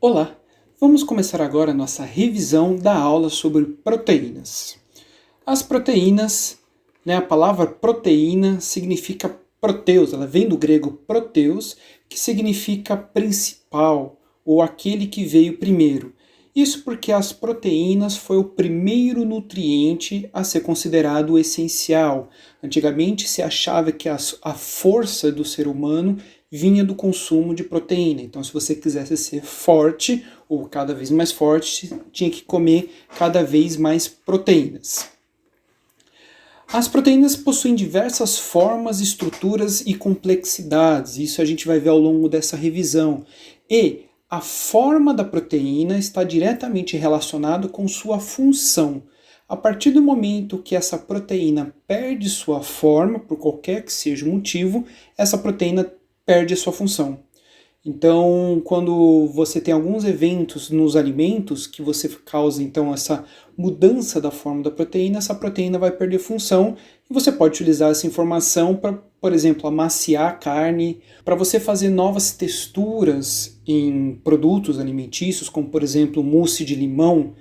Olá, vamos começar agora a nossa revisão da aula sobre proteínas. As proteínas, a palavra proteína significa proteus, ela vem do grego proteus, que significa principal, ou aquele que veio primeiro. Isso porque as proteínas foi o primeiro nutriente a ser considerado essencial. Antigamente se achava que a força do ser humano vinha do consumo de proteína. Então, se você quisesse ser forte, ou cada vez mais forte, tinha que comer cada vez mais proteínas. As proteínas possuem diversas formas, estruturas e complexidades. Isso a gente vai ver ao longo dessa revisão. E a forma da proteína está diretamente relacionada com sua função. A partir do momento que essa proteína perde sua forma, por qualquer que seja o motivo, essa proteína perde a sua função. Então, quando você tem alguns eventos nos alimentos que você causa então essa mudança da forma da proteína, essa proteína vai perder função e você pode utilizar essa informação para, por exemplo, amaciar a carne, para você fazer novas texturas em produtos alimentícios, como por exemplo mousse de limão,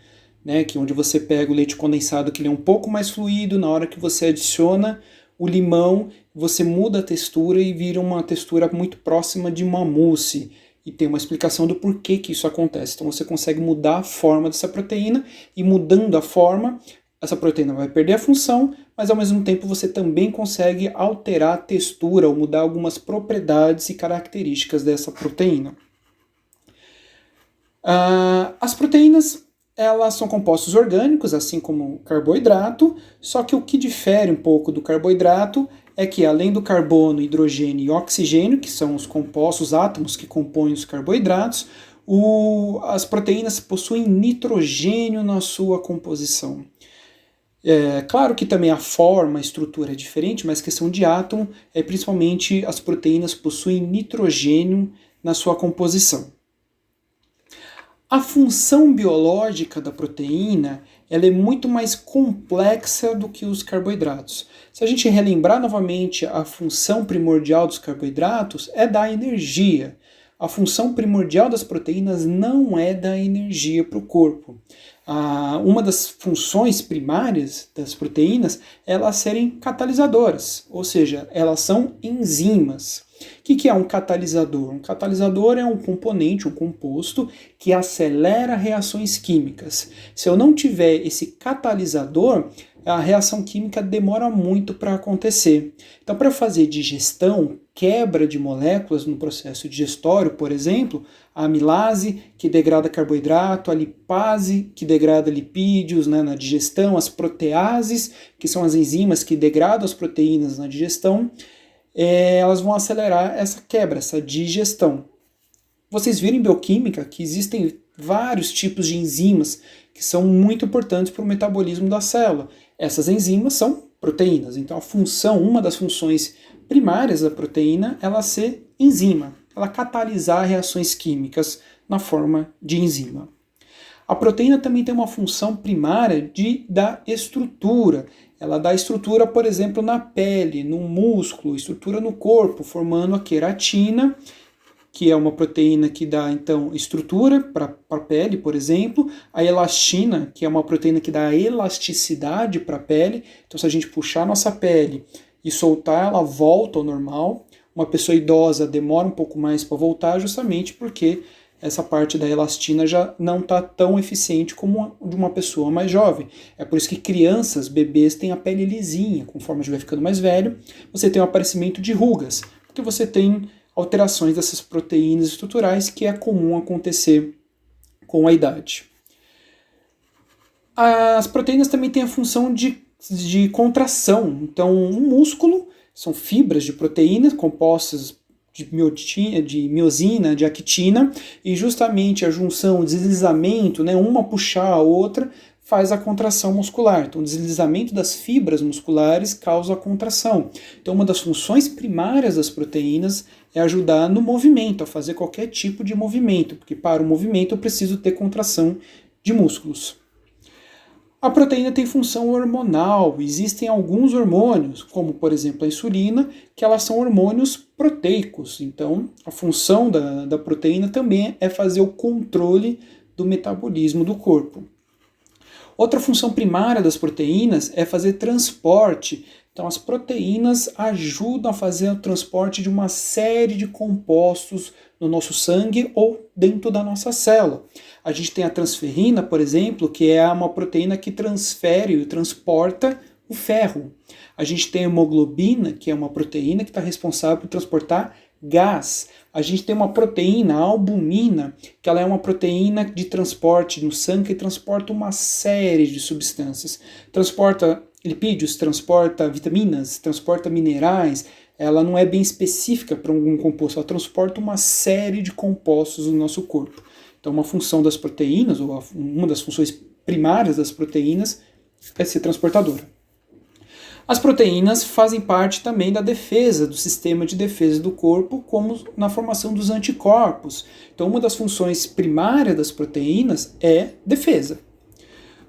que é onde você pega o leite condensado que ele é um pouco mais fluido, na hora que você adiciona o limão, você muda a textura e vira uma textura muito próxima de uma mousse. E tem uma explicação do porquê que isso acontece. Então você consegue mudar a forma dessa proteína e mudando a forma, essa proteína vai perder a função, mas ao mesmo tempo você também consegue alterar a textura ou mudar algumas propriedades e características dessa proteína. As proteínas, elas são compostos orgânicos, assim como o carboidrato, só que o que difere um pouco do carboidrato é que, além do carbono, hidrogênio e oxigênio, que são os compostos, os átomos que compõem os carboidratos, as proteínas possuem nitrogênio na sua composição. Claro que também a forma, a estrutura é diferente, mas questão de átomo, principalmente as proteínas possuem nitrogênio na sua composição. A função biológica da proteína ela é muito mais complexa do que os carboidratos. Se a gente relembrar novamente a função primordial dos carboidratos é dar energia. A função primordial das proteínas não é dar energia para o corpo. Uma das funções primárias das proteínas é elas serem catalisadoras, ou seja, elas são enzimas. O que é um catalisador? Um catalisador é um componente, um composto, que acelera reações químicas. Se eu não tiver esse catalisador, a reação química demora muito para acontecer. Então, para fazer digestão, quebra de moléculas no processo digestório, por exemplo, a amilase, que degrada carboidrato, a lipase, que degrada lipídios na digestão, as proteases, que são as enzimas que degradam as proteínas na digestão, elas vão acelerar essa quebra, essa digestão. Vocês viram em bioquímica que existem vários tipos de enzimas que são muito importantes para o metabolismo da célula. Essas enzimas são proteínas. Então, uma das funções primárias da proteína é ela ser enzima, ela catalisar reações químicas na forma de enzima. A proteína também tem uma função primária de dar estrutura. Ela dá estrutura, por exemplo, na pele, no músculo, estrutura no corpo, formando a queratina, que é uma proteína que dá, então, estrutura para a pele, por exemplo. A elastina, que é uma proteína que dá elasticidade para a pele. Então, se a gente puxar a nossa pele e soltar, ela volta ao normal. Uma pessoa idosa demora um pouco mais para voltar, justamente porque essa parte da elastina já não está tão eficiente como a de uma pessoa mais jovem. É por isso que crianças, bebês, têm a pele lisinha. Conforme a gente vai ficando mais velho, você tem o aparecimento de rugas, porque você tem alterações dessas proteínas estruturais que é comum acontecer com a idade. As proteínas também têm a função de contração. Então, um músculo são fibras de proteínas compostas de miosina, de actina, e justamente a junção, o deslizamento, uma puxar a outra, faz a contração muscular. Então, o deslizamento das fibras musculares causa a contração. Então, uma das funções primárias das proteínas é ajudar no movimento, a fazer qualquer tipo de movimento, porque para o movimento eu preciso ter contração de músculos. A proteína tem função hormonal, existem alguns hormônios, como por exemplo a insulina, que elas são hormônios proteicos. Então, a função da proteína também é fazer o controle do metabolismo do corpo. Outra função primária das proteínas é fazer transporte. Então, as proteínas ajudam a fazer o transporte de uma série de compostos no nosso sangue ou dentro da nossa célula. A gente tem a transferrina, por exemplo, que é uma proteína que transfere e transporta o ferro. A gente tem a hemoglobina, que é uma proteína que está responsável por transportar gás. A gente tem uma proteína, a albumina, que ela é uma proteína de transporte no sangue que transporta uma série de substâncias. Transporta lipídios, transporta vitaminas, transporta minerais. Ela não é bem específica para algum composto, ela transporta uma série de compostos no nosso corpo. Então, uma função das proteínas, ou uma das funções primárias das proteínas, é ser transportadora. As proteínas fazem parte também da defesa, do sistema de defesa do corpo, como na formação dos anticorpos. Então, uma das funções primárias das proteínas é defesa.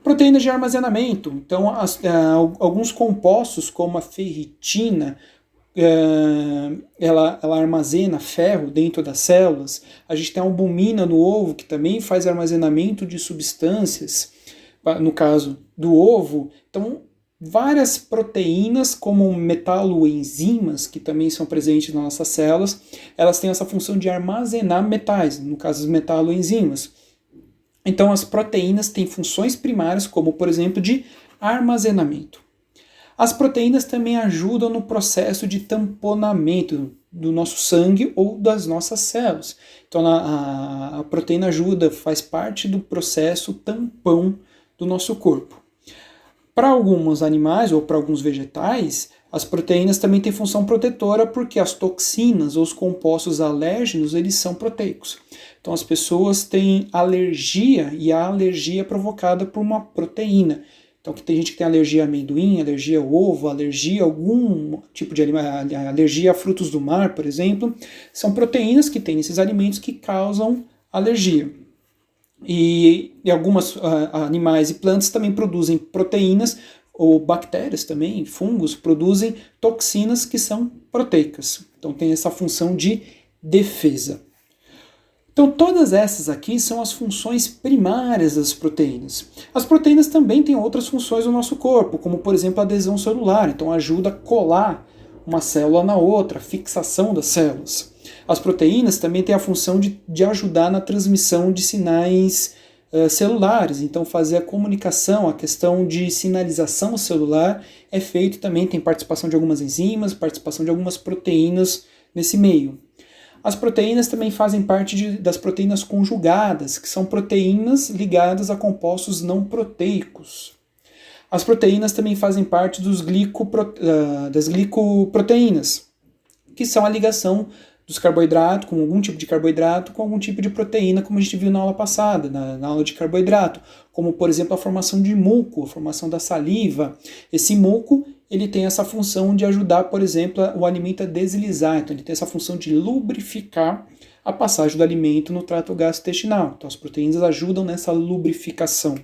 Proteínas de armazenamento. Então, alguns compostos, como a ferritina, ela armazena ferro dentro das células. A gente tem a albumina no ovo, que também faz armazenamento de substâncias, no caso do ovo. Então, várias proteínas, como metaloenzimas, que também são presentes nas nossas células, elas têm essa função de armazenar metais, no caso as metaloenzimas. Então, as proteínas têm funções primárias, como, por exemplo, de armazenamento. As proteínas também ajudam no processo de tamponamento do nosso sangue ou das nossas células. Então, a proteína ajuda, faz parte do processo tampão do nosso corpo. Para alguns animais ou para alguns vegetais, as proteínas também têm função protetora porque as toxinas ou os compostos alérgenos, eles são proteicos. Então as pessoas têm alergia e a alergia é provocada por uma proteína. Então tem gente que tem alergia a amendoim, alergia ao ovo, alergia a algum tipo de alergia a frutos do mar, por exemplo. São proteínas que tem nesses alimentos que causam alergia. E alguns animais e plantas também produzem proteínas, ou bactérias também, fungos, produzem toxinas que são proteicas. Então tem essa função de defesa. Então todas essas aqui são as funções primárias das proteínas. As proteínas também têm outras funções no nosso corpo, como por exemplo a adesão celular, então ajuda a colar uma célula na outra, a fixação das células. As proteínas também têm a função de ajudar na transmissão de sinais celulares, então fazer a comunicação, a questão de sinalização celular é feito também, tem participação de algumas enzimas, participação de algumas proteínas nesse meio. As proteínas também fazem parte das proteínas conjugadas, que são proteínas ligadas a compostos não proteicos. As proteínas também fazem parte das glicoproteínas, que são a ligação dos carboidratos, com algum tipo de carboidrato, com algum tipo de proteína, como a gente viu na aula passada, na aula de carboidrato, como por exemplo a formação de muco, a formação da saliva. Esse muco, ele tem essa função de ajudar, por exemplo, o alimento a deslizar, então ele tem essa função de lubrificar a passagem do alimento no trato gastrointestinal. Então as proteínas ajudam nessa lubrificação.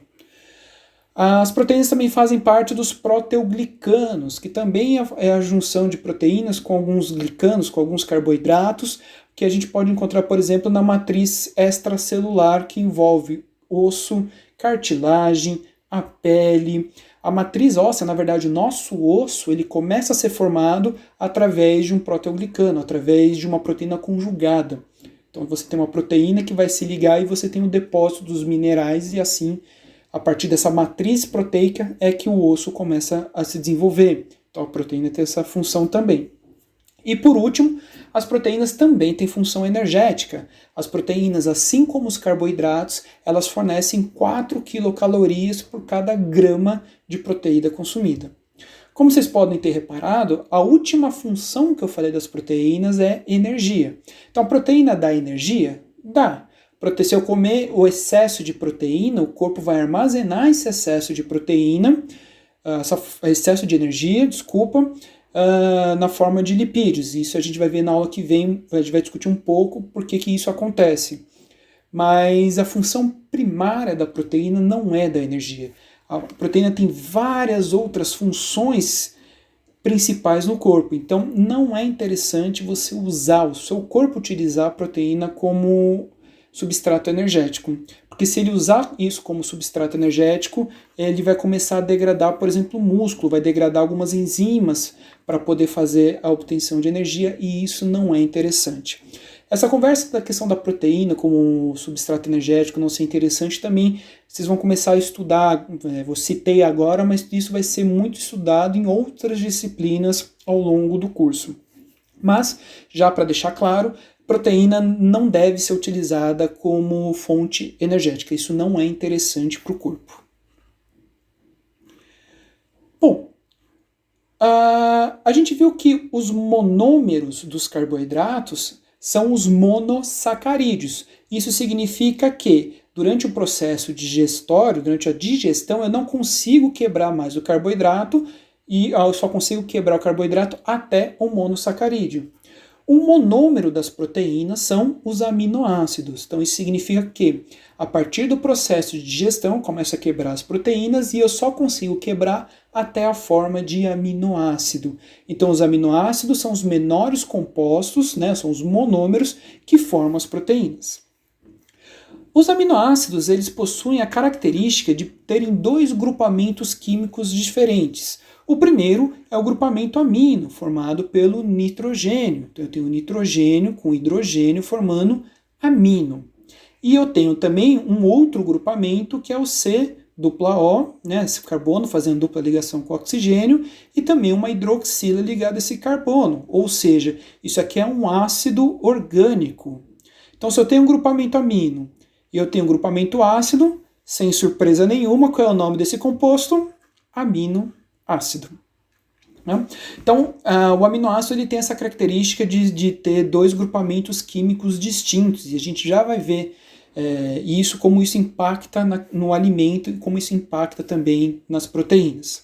As proteínas também fazem parte dos proteoglicanos, que também é a junção de proteínas com alguns glicanos, com alguns carboidratos, que a gente pode encontrar, por exemplo, na matriz extracelular, que envolve osso, cartilagem, a pele. A matriz óssea, na verdade, o nosso osso, ele começa a ser formado através de um proteoglicano, através de uma proteína conjugada. Então você tem uma proteína que vai se ligar e você tem o depósito dos minerais e assim, a partir dessa matriz proteica é que o osso começa a se desenvolver. Então a proteína tem essa função também. E por último, as proteínas também têm função energética. As proteínas, assim como os carboidratos, elas fornecem 4 quilocalorias por cada grama de proteína consumida. Como vocês podem ter reparado, a última função que eu falei das proteínas é energia. Então a proteína dá energia? Dá. Se eu comer o excesso de proteína, o corpo vai armazenar esse excesso de proteína, excesso de energia, na forma de lipídios. Isso a gente vai ver na aula que vem, a gente vai discutir um pouco por que isso acontece. Mas a função primária da proteína não é da energia. A proteína tem várias outras funções principais no corpo, então não é interessante você usar, o seu corpo utilizar a proteína como substrato energético, porque se ele usar isso como substrato energético, ele vai começar a degradar, por exemplo, o músculo, vai degradar algumas enzimas para poder fazer a obtenção de energia, e isso não é interessante. Essa conversa da questão da proteína como substrato energético não ser interessante também, vocês vão começar a estudar, eu citei agora, mas isso vai ser muito estudado em outras disciplinas ao longo do curso. Mas, já para deixar claro, proteína não deve ser utilizada como fonte energética, isso não é interessante para o corpo. Bom, a gente viu que os monômeros dos carboidratos são os monossacarídeos. Isso significa que, durante o processo digestório, durante a digestão, eu não consigo quebrar mais o carboidrato e eu só consigo quebrar o carboidrato até o monossacarídeo. O monômero das proteínas são os aminoácidos. Então, isso significa que, a partir do processo de digestão, começa a quebrar as proteínas e eu só consigo quebrar até a forma de aminoácido. Então, os aminoácidos são os menores compostos, né, são os monômeros que formam as proteínas. Os aminoácidos, eles possuem a característica de terem dois grupamentos químicos diferentes. O primeiro é o grupamento amino, formado pelo nitrogênio. Então, eu tenho nitrogênio com hidrogênio formando amino. E eu tenho também um outro grupamento que é o C-O, né, esse carbono fazendo dupla ligação com o oxigênio, e também uma hidroxila ligada a esse carbono. Ou seja, isso aqui é um ácido orgânico. Então, se eu tenho um grupamento amino e eu tenho um grupamento ácido, sem surpresa nenhuma, qual é o nome desse composto? Aminoácido. Então, o aminoácido ele tem essa característica de ter dois grupamentos químicos distintos, e a gente já vai ver isso, como isso impacta no alimento e como isso impacta também nas proteínas.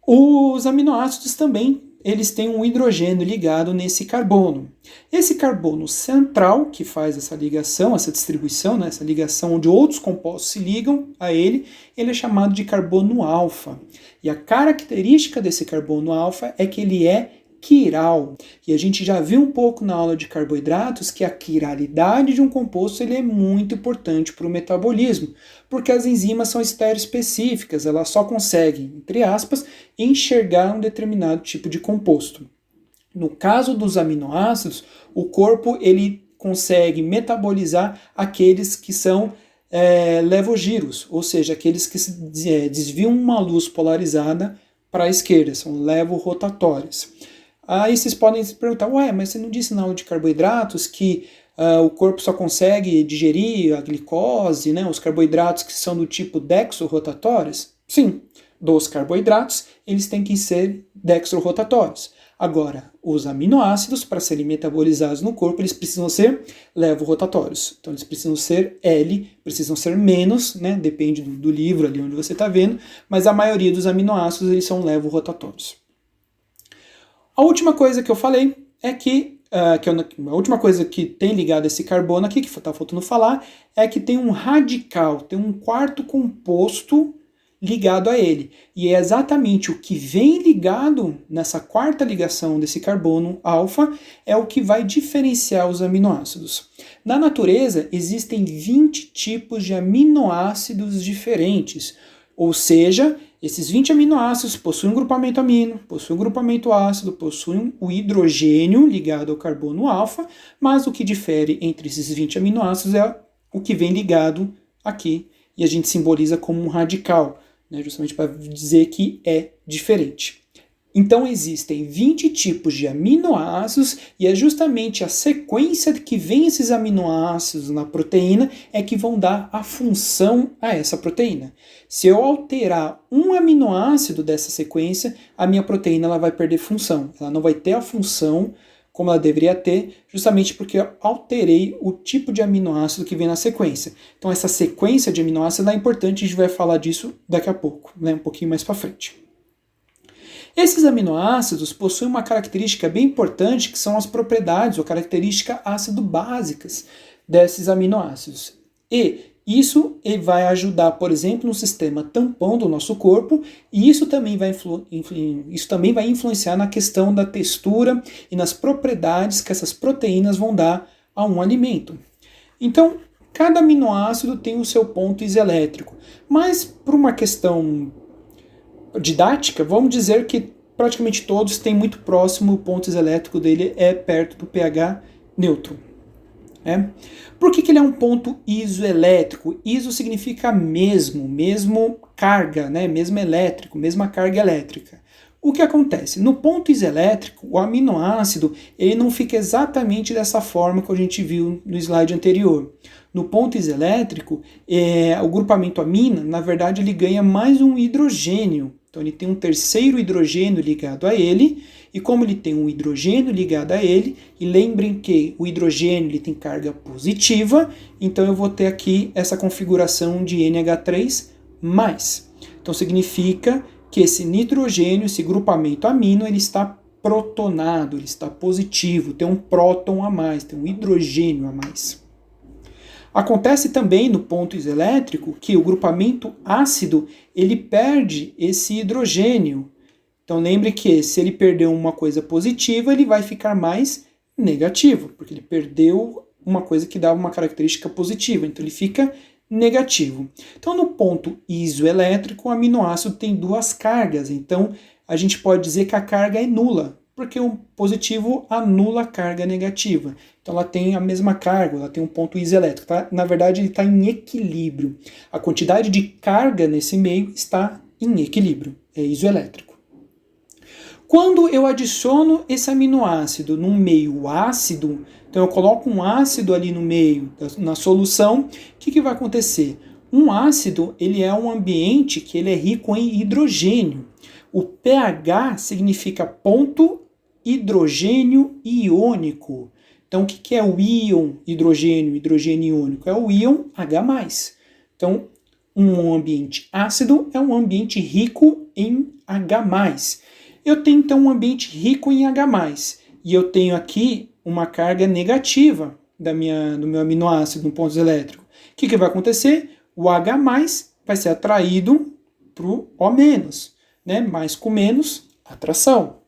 Os aminoácidos também eles têm um hidrogênio ligado nesse carbono. Esse carbono central, que faz essa ligação, essa distribuição, né, essa ligação onde outros compostos se ligam a ele, ele é chamado de carbono alfa. E a característica desse carbono alfa é que ele é quiral. E a gente já viu um pouco na aula de carboidratos que a quiralidade de um composto ele é muito importante para o metabolismo, porque as enzimas são estereoespecíficas, elas só conseguem, entre aspas, enxergar um determinado tipo de composto. No caso dos aminoácidos, o corpo ele consegue metabolizar aqueles que são levogiros, ou seja, aqueles que desviam uma luz polarizada para a esquerda, são levorotatórios. Aí vocês podem se perguntar, mas você não disse na aula de carboidratos que o corpo só consegue digerir a glicose, né, os carboidratos que são do tipo dextrorotatórios? Sim, dos carboidratos, eles têm que ser dextrorotatórios. Agora, os aminoácidos, para serem metabolizados no corpo, eles precisam ser levorotatórios. Então, eles precisam ser L, precisam ser menos, né? Depende do livro ali onde você está vendo, mas a maioria dos aminoácidos, eles são levorotatórios. A última coisa que eu falei é que a última coisa que tem ligado a esse carbono aqui, que está faltando falar, é que tem um radical, tem um quarto composto ligado a ele. E é exatamente o que vem ligado nessa quarta ligação desse carbono alfa é o que vai diferenciar os aminoácidos. Na natureza, existem 20 tipos de aminoácidos diferentes, ou seja, esses 20 aminoácidos possuem um grupamento amino, possuem um grupamento ácido, possuem o hidrogênio ligado ao carbono alfa, mas o que difere entre esses 20 aminoácidos é o que vem ligado aqui, e a gente simboliza como um radical, né, justamente para dizer que é diferente. Então existem 20 tipos de aminoácidos e é justamente a sequência que vem esses aminoácidos na proteína é que vão dar a função a essa proteína. Se eu alterar um aminoácido dessa sequência, a minha proteína ela vai perder função. Ela não vai ter a função como ela deveria ter, justamente porque eu alterei o tipo de aminoácido que vem na sequência. Então essa sequência de aminoácidos é importante, a gente vai falar disso daqui a pouco, né, um pouquinho mais para frente. Esses aminoácidos possuem uma característica bem importante, que são as propriedades ou características ácido-básicas desses aminoácidos. E Isso vai ajudar, por exemplo, no sistema tampão do nosso corpo, e isso também vai influenciar na questão da textura e nas propriedades que essas proteínas vão dar a um alimento. Então, cada aminoácido tem o seu ponto isoelétrico, mas por uma questão didática, vamos dizer que praticamente todos têm muito próximo, o ponto isoelétrico dele é perto do pH neutro. Por que ele é um ponto isoelétrico? Iso significa mesmo carga, mesmo elétrico, mesma carga elétrica. O que acontece? No ponto isoelétrico, o aminoácido ele não fica exatamente dessa forma que a gente viu no slide anterior. No ponto isoelétrico, o grupamento amina, na verdade, ele ganha mais um hidrogênio. Então ele tem um terceiro hidrogênio ligado a ele, e como ele tem um hidrogênio ligado a ele, e lembrem que o hidrogênio ele tem carga positiva, então eu vou ter aqui essa configuração de NH3+. Então significa que esse nitrogênio, esse grupamento amino, ele está protonado, ele está positivo, tem um próton a mais, tem um hidrogênio a mais. Acontece também no ponto isoelétrico que o grupamento ácido ele perde esse hidrogênio. Então lembre que se ele perdeu uma coisa positiva, ele vai ficar mais negativo, porque ele perdeu uma coisa que dava uma característica positiva, então ele fica negativo. Então no ponto isoelétrico, o aminoácido tem duas cargas, então a gente pode dizer que a carga é nula, porque o positivo anula a carga negativa. Então ela tem a mesma carga, ela tem um ponto isoelétrico. Tá? Na verdade, ele está em equilíbrio. A quantidade de carga nesse meio está em equilíbrio, é isoelétrico. Quando eu adiciono esse aminoácido num meio ácido, então eu coloco um ácido ali no meio, na solução, o que vai acontecer? Um ácido ele é um ambiente que ele é rico em hidrogênio. O pH significa ponto hidrogênio iônico. Então, o que é o íon hidrogênio iônico? É o íon H+. Então, um ambiente ácido é um ambiente rico em H+. Eu tenho, então, um ambiente rico em H+, e eu tenho aqui uma carga negativa do meu aminoácido no ponto elétrico. O que vai acontecer? O H+, vai ser atraído para o O-, mais com menos, atração.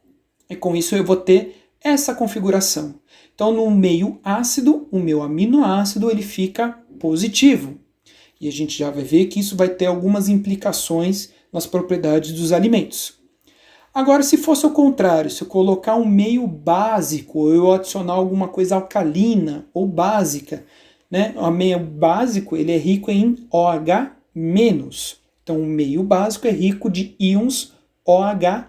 E com isso eu vou ter essa configuração. Então, no meio ácido, o meu aminoácido ele fica positivo. E a gente já vai ver que isso vai ter algumas implicações nas propriedades dos alimentos. Agora, se fosse o contrário, se eu colocar um meio básico, ou eu adicionar alguma coisa alcalina ou básica, o meio básico ele é rico em OH-. Então, o meio básico é rico de íons OH-.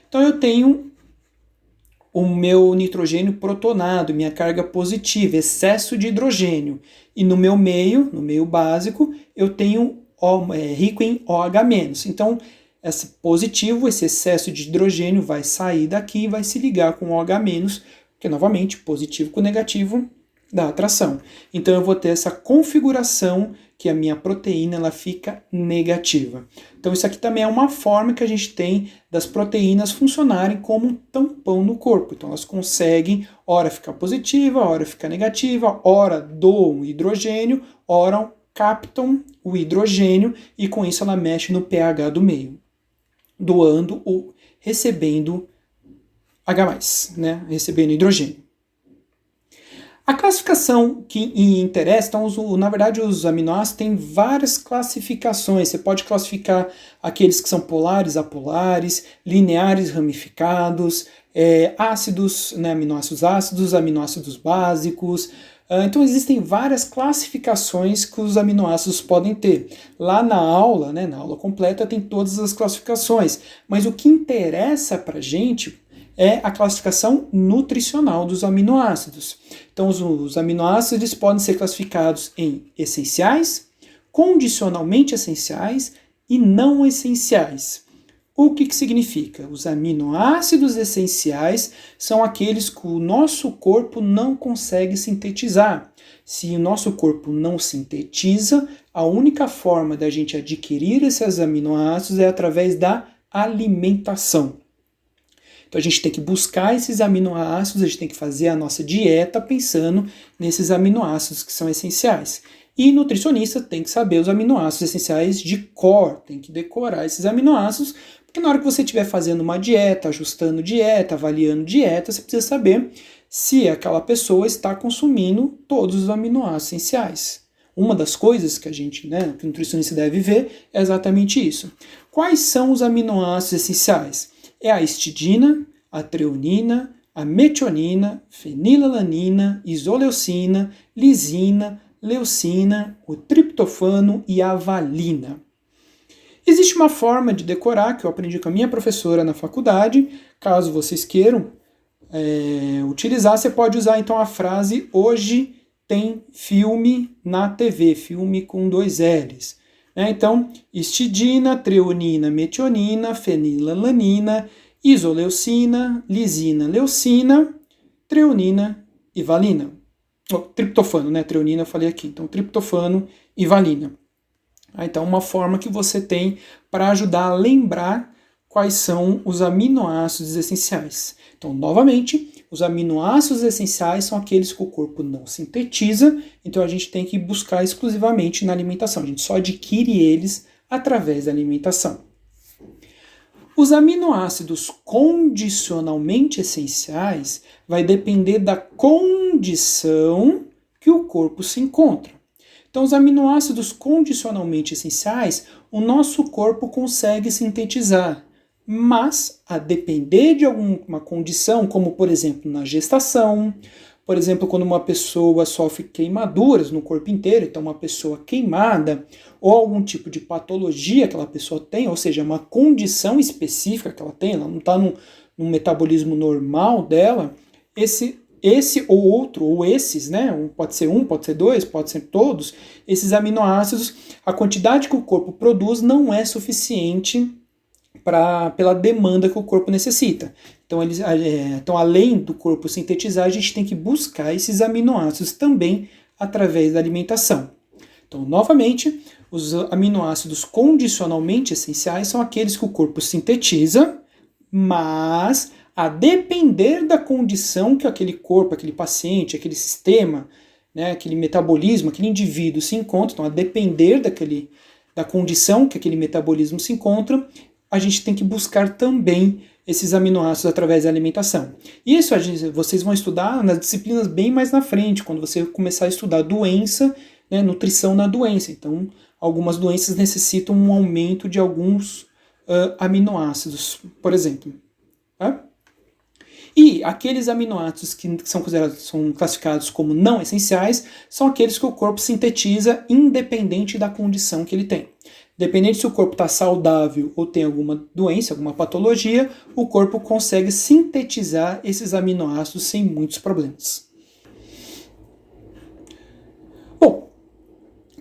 Então, eu tenho o meu nitrogênio protonado, minha carga positiva, excesso de hidrogênio. E no meu meio básico, eu tenho rico em OH-. Então, esse positivo, esse excesso de hidrogênio vai sair daqui e vai se ligar com OH-, porque, novamente, positivo com negativo dá atração. Então, eu vou ter essa configuração que a minha proteína ela fica negativa. Então, isso aqui também é uma forma que a gente tem das proteínas funcionarem como um tampão no corpo. Então, elas conseguem, ora ficar positiva, ora ficar negativa, ora doam hidrogênio, ora captam o hidrogênio e com isso ela mexe no pH do meio, doando ou recebendo H+, recebendo hidrogênio. A classificação que interessa, então, na verdade, os aminoácidos têm várias classificações. Você pode classificar aqueles que são polares, apolares, lineares, ramificados, ácidos, aminoácidos ácidos, aminoácidos básicos. Então, existem várias classificações que os aminoácidos podem ter. Lá na aula completa, tem todas as classificações. Mas o que interessa para a gente é a classificação nutricional dos aminoácidos. Então, os aminoácidos eles podem ser classificados em essenciais, condicionalmente essenciais e não essenciais. O que significa? Os aminoácidos essenciais são aqueles que o nosso corpo não consegue sintetizar. Se o nosso corpo não sintetiza, a única forma da gente adquirir esses aminoácidos é através da alimentação. Então a gente tem que buscar esses aminoácidos, a gente tem que fazer a nossa dieta pensando nesses aminoácidos que são essenciais. E nutricionista tem que saber os aminoácidos essenciais de cor, tem que decorar esses aminoácidos, porque na hora que você estiver fazendo uma dieta, ajustando dieta, avaliando dieta, você precisa saber se aquela pessoa está consumindo todos os aminoácidos essenciais. Uma das coisas que que o nutricionista deve ver é exatamente isso. Quais são os aminoácidos essenciais? É a histidina, a treonina, a metionina, fenilalanina, isoleucina, lisina, leucina, o triptofano e a valina. Existe uma forma de decorar que eu aprendi com a minha professora na faculdade. Caso vocês queiram utilizar, você pode usar então a frase "hoje tem filme na TV", filme com 2 L's. Então, histidina, treonina, metionina, fenilalanina, isoleucina, lisina, leucina, treonina e valina. Triptofano, né? Treonina eu falei aqui. Então, triptofano e valina. Então, uma forma que você tem para ajudar a lembrar quais são os aminoácidos essenciais. Então, novamente, os aminoácidos essenciais são aqueles que o corpo não sintetiza, então a gente tem que buscar exclusivamente na alimentação. A gente só adquire eles através da alimentação. Os aminoácidos condicionalmente essenciais vai depender da condição que o corpo se encontra. Então, os aminoácidos condicionalmente essenciais, o nosso corpo consegue sintetizar, mas a depender de alguma condição, como por exemplo na gestação, por exemplo quando uma pessoa sofre queimaduras no corpo inteiro, então uma pessoa queimada, ou algum tipo de patologia que aquela pessoa tem, ou seja, uma condição específica que ela tem, ela não está no metabolismo normal dela, esse ou outro, ou esses, né? Pode ser um, pode ser 2, pode ser todos, esses aminoácidos, a quantidade que o corpo produz não é suficiente pela demanda que o corpo necessita. Então, além do corpo sintetizar, a gente tem que buscar esses aminoácidos também através da alimentação. Então, novamente, os aminoácidos condicionalmente essenciais são aqueles que o corpo sintetiza, mas a depender da condição que aquele corpo, aquele paciente, aquele sistema, né, aquele metabolismo, aquele indivíduo se encontra, então a depender da condição que aquele metabolismo se encontra, a gente tem que buscar também esses aminoácidos através da alimentação. Isso vocês vão estudar nas disciplinas bem mais na frente, quando você começar a estudar doença, né, nutrição na doença. Então, algumas doenças necessitam um aumento de alguns aminoácidos, por exemplo. Tá? E aqueles aminoácidos que são classificados como não essenciais são aqueles que o corpo sintetiza independente da condição que ele tem. Dependente se o corpo está saudável ou tem alguma doença, alguma patologia, o corpo consegue sintetizar esses aminoácidos sem muitos problemas. Bom,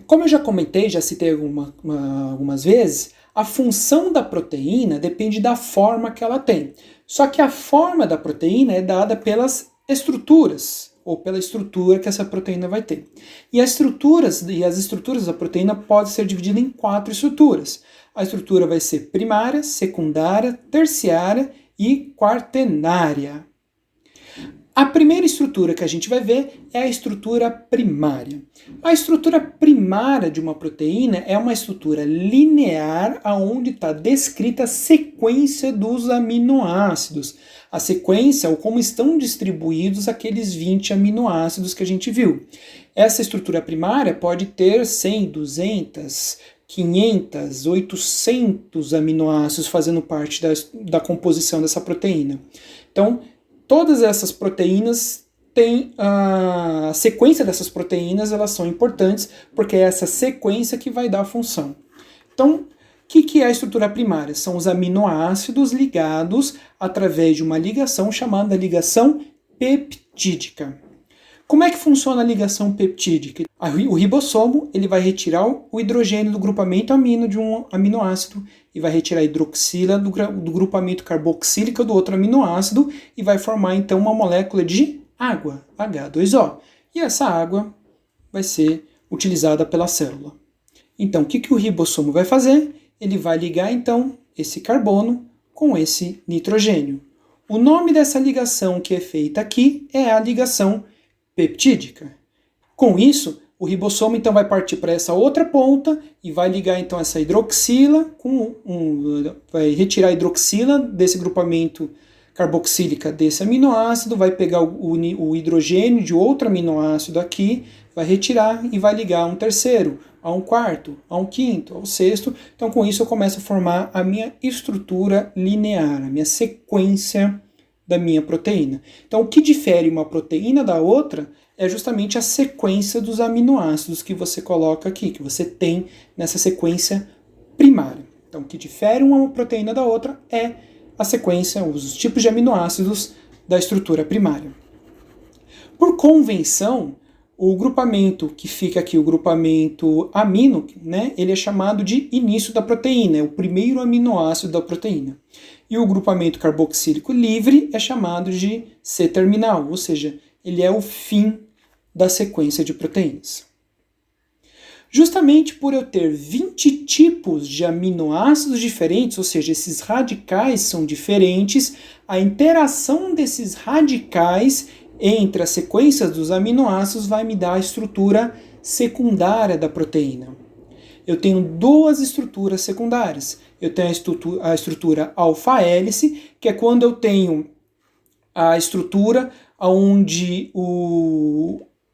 como eu já comentei, já citei algumas vezes, a função da proteína depende da forma que ela tem. Só que a forma da proteína é dada pelas estruturas, ou pela estrutura que essa proteína vai ter. E as estruturas da proteína podem ser divididas em 4 estruturas. A estrutura vai ser primária, secundária, terciária e quaternária. A primeira estrutura que a gente vai ver é a estrutura primária. A estrutura primária de uma proteína é uma estrutura linear onde está descrita a sequência dos aminoácidos. A sequência, ou como estão distribuídos aqueles 20 aminoácidos que a gente viu. Essa estrutura primária pode ter 100, 200, 500, 800 aminoácidos fazendo parte da composição dessa proteína. Então, todas essas proteínas têm a sequência dessas proteínas, elas são importantes porque é essa sequência que vai dar a função. Então, o que é a estrutura primária? São os aminoácidos ligados através de uma ligação chamada ligação peptídica. Como é que funciona a ligação peptídica? O ribossomo ele vai retirar o hidrogênio do grupamento amino de um aminoácido e vai retirar a hidroxila do grupamento carboxílico do outro aminoácido e vai formar então uma molécula de água, H2O. E essa água vai ser utilizada pela célula. Então, o que o ribossomo vai fazer? Ele vai ligar então esse carbono com esse nitrogênio. O nome dessa ligação que é feita aqui é a ligação peptídica. Com isso, O ribossomo então vai partir para essa outra ponta e vai ligar então essa hidroxila vai retirar a hidroxila desse grupamento carboxílica desse aminoácido, vai pegar o hidrogênio de outro aminoácido aqui, vai retirar e vai ligar a um terceiro, a um quarto, a um quinto, ao sexto. Então com isso eu começo a formar a minha estrutura linear, a minha sequência da minha proteína. Então o que difere uma proteína da outra é justamente a sequência dos aminoácidos que você coloca aqui, que você tem nessa sequência primária. Então, o que difere uma proteína da outra é a sequência, os tipos de aminoácidos da estrutura primária. Por convenção, o grupamento que fica aqui, o grupamento amino, né, ele é chamado de início da proteína, é o primeiro aminoácido da proteína. E o grupamento carboxílico livre é chamado de C-terminal, ou seja, ele é o fim da sequência de proteínas. Justamente por eu ter 20 tipos de aminoácidos diferentes, ou seja, esses radicais são diferentes, a interação desses radicais entre as sequências dos aminoácidos vai me dar a estrutura secundária da proteína. Eu tenho duas estruturas secundárias. Eu tenho a estrutura alfa-hélice, que é quando eu tenho a estrutura onde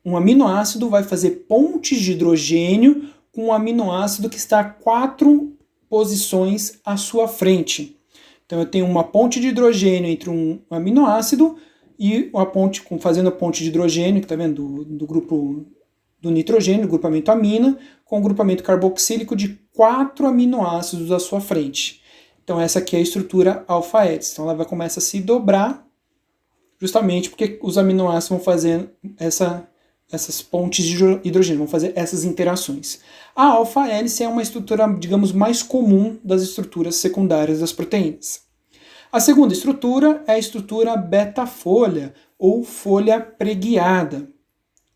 um aminoácido vai fazer pontes de hidrogênio com um aminoácido que está 4 posições à sua frente. Então eu tenho uma ponte de hidrogênio entre um aminoácido e uma ponte fazendo a ponte de hidrogênio, que está vendo, do grupo do nitrogênio, do grupamento amina, com o grupamento carboxílico de 4 aminoácidos à sua frente. Então essa aqui é a estrutura alfa-hélice. Então ela começa a se dobrar justamente porque os aminoácidos vão fazendo essas pontes de hidrogênio, vão fazer essas interações. A alfa-hélice é uma estrutura, digamos, mais comum das estruturas secundárias das proteínas. A segunda estrutura é a estrutura beta-folha, ou folha preguiada.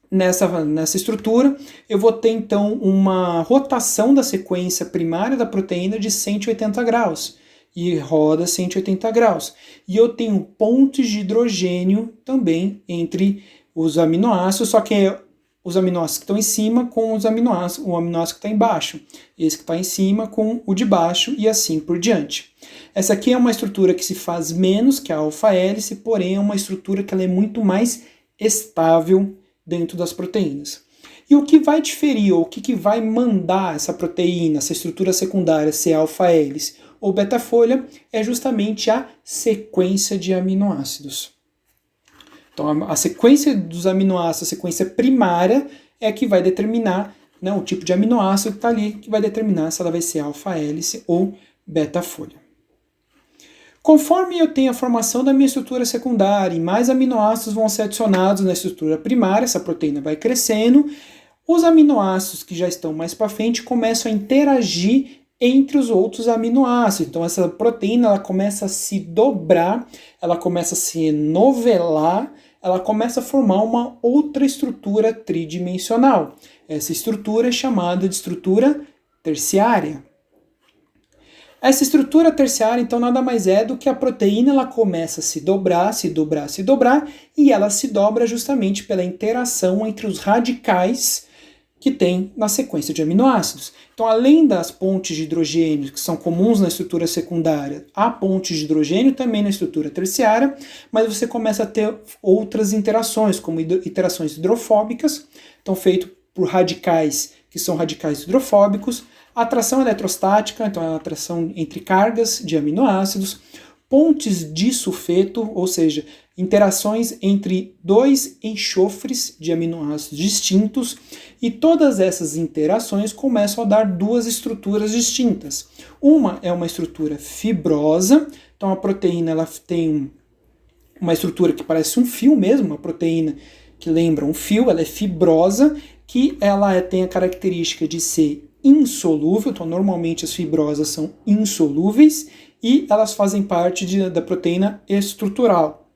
Nessa estrutura, eu vou ter, então, uma rotação da sequência primária da proteína de 180 graus. E roda 180 graus. E eu tenho pontes de hidrogênio também entre os aminoácidos, só que os aminoácidos que estão em cima com o aminoácido que está embaixo. Esse que está em cima com o de baixo e assim por diante. Essa aqui é uma estrutura que se faz menos que a alfa-hélice, porém é uma estrutura que ela é muito mais estável dentro das proteínas. E o que vai diferir, ou o que vai mandar essa proteína, essa estrutura secundária, ser alfa-hélice ou beta-folha, é justamente a sequência de aminoácidos. Então, a sequência dos aminoácidos, a sequência primária, é que vai determinar, né, o tipo de aminoácido que está ali, que vai determinar se ela vai ser alfa-hélice ou beta-folha. Conforme eu tenho a formação da minha estrutura secundária e mais aminoácidos vão ser adicionados na estrutura primária, essa proteína vai crescendo, os aminoácidos que já estão mais para frente começam a interagir entre os outros aminoácidos. Então essa proteína ela começa a se dobrar, ela começa a se enovelar, ela começa a formar uma outra estrutura tridimensional. Essa estrutura é chamada de estrutura terciária. Essa estrutura terciária, então, nada mais é do que a proteína ela começa a se dobrar, se dobrar, se dobrar, e ela se dobra justamente pela interação entre os radicais que tem na sequência de aminoácidos. Então, além das pontes de hidrogênio, que são comuns na estrutura secundária, há pontes de hidrogênio também na estrutura terciária, mas você começa a ter outras interações, como interações hidrofóbicas, então feito por radicais que são radicais hidrofóbicos, atração eletrostática, então é a atração entre cargas de aminoácidos, pontes de sulfeto, ou seja, interações entre dois enxofres de aminoácidos distintos, e todas essas interações começam a dar duas estruturas distintas. Uma é uma estrutura fibrosa, então a proteína ela tem uma estrutura que parece um fio mesmo, uma proteína que lembra um fio, ela é fibrosa, que ela tem a característica de ser insolúvel, então normalmente as fibrosas são insolúveis e elas fazem parte da proteína estrutural.